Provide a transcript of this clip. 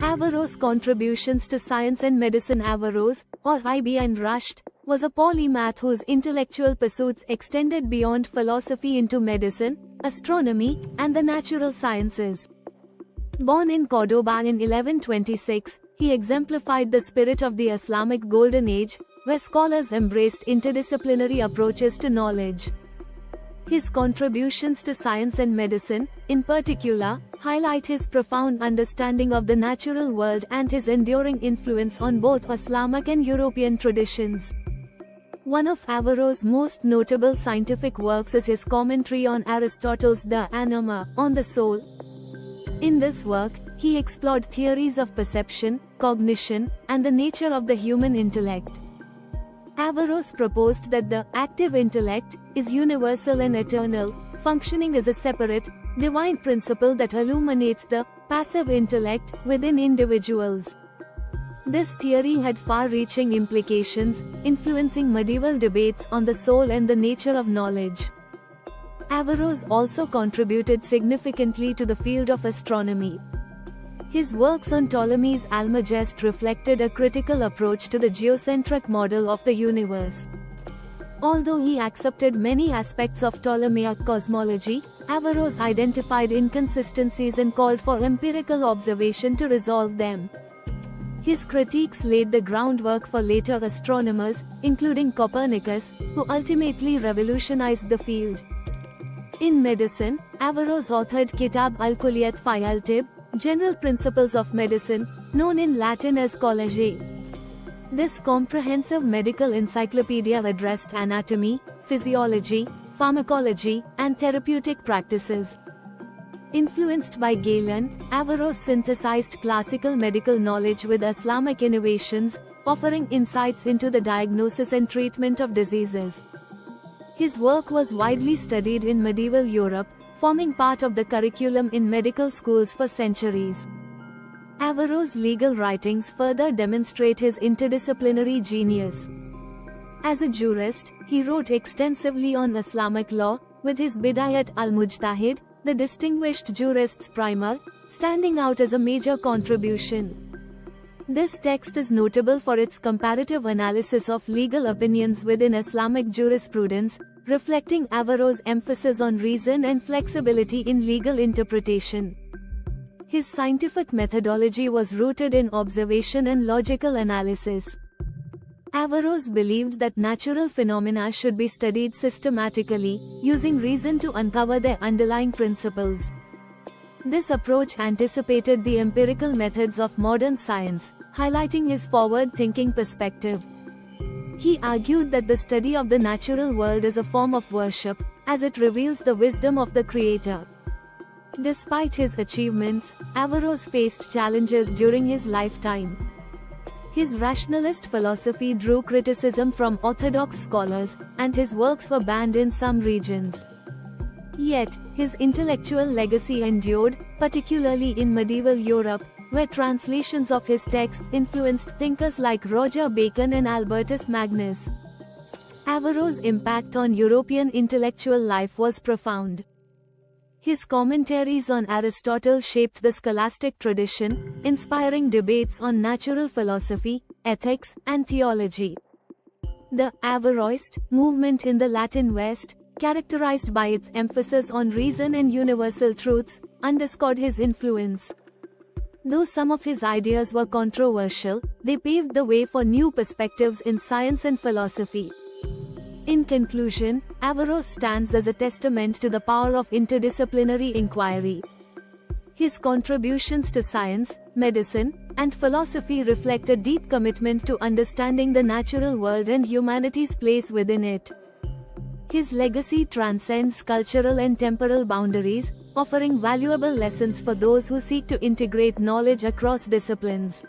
Averroes' contributions to science and medicine. Averroes, or Ibn Rushd, was a polymath whose intellectual pursuits extended beyond philosophy into medicine, astronomy, and the natural sciences. Born in Cordoba in 1126, he exemplified the spirit of the Islamic Golden Age, where scholars embraced interdisciplinary approaches to knowledge. His contributions to science and medicine, in particular, highlight his profound understanding of the natural world and his enduring influence on both Islamic and European traditions. One of Averroes' most notable scientific works is his commentary on Aristotle's De Anima, on the soul. In this work, he explored theories of perception, cognition, and the nature of the human intellect. Averroes proposed that the active intellect is universal and eternal, functioning as a separate, divine principle that illuminates the passive intellect within individuals. This theory had far-reaching implications, influencing medieval debates on the soul and the nature of knowledge. Averroes also contributed significantly to the field of astronomy. His works on Ptolemy's Almagest reflected a critical approach to the geocentric model of the universe. Although he accepted many aspects of Ptolemaic cosmology, Averroes identified inconsistencies and called for empirical observation to resolve them. His critiques laid the groundwork for later astronomers, including Copernicus, who ultimately revolutionized the field. In medicine, Averroes authored Kitab al-Kulliyat fi al-Tibb, General Principles of Medicine, known in Latin as College. This comprehensive medical encyclopedia addressed anatomy, physiology, pharmacology, and therapeutic practices. Influenced by Galen, Averroes synthesized classical medical knowledge with Islamic innovations, offering insights into the diagnosis and treatment of diseases. His work was widely studied in medieval Europe, forming part of the curriculum in medical schools for centuries. Averroes' legal writings further demonstrate his interdisciplinary genius. As a jurist, he wrote extensively on Islamic law, with his Bidayat al-Mujtahid, the distinguished jurist's primer, standing out as a major contribution. This text is notable for its comparative analysis of legal opinions within Islamic jurisprudence, reflecting Averroes' emphasis on reason and flexibility in legal interpretation. His scientific methodology was rooted in observation and logical analysis. Averroes believed that natural phenomena should be studied systematically, using reason to uncover their underlying principles. This approach anticipated the empirical methods of modern science, highlighting his forward-thinking perspective. He argued that the study of the natural world is a form of worship, as it reveals the wisdom of the Creator. Despite his achievements, Averroes faced challenges during his lifetime. His rationalist philosophy drew criticism from orthodox scholars, and his works were banned in some regions. Yet, his intellectual legacy endured, particularly in medieval Europe, where translations of his texts influenced thinkers like Roger Bacon and Albertus Magnus. Averroes' impact on European intellectual life was profound. His commentaries on Aristotle shaped the scholastic tradition, inspiring debates on natural philosophy, ethics, and theology. The Averroist movement in the Latin West, characterized by its emphasis on reason and universal truths, underscored his influence. Though some of his ideas were controversial, they paved the way for new perspectives in science and philosophy. In conclusion, Averroes stands as a testament to the power of interdisciplinary inquiry. His contributions to science, medicine, and philosophy reflect a deep commitment to understanding the natural world and humanity's place within it. His legacy transcends cultural and temporal boundaries, offering valuable lessons for those who seek to integrate knowledge across disciplines.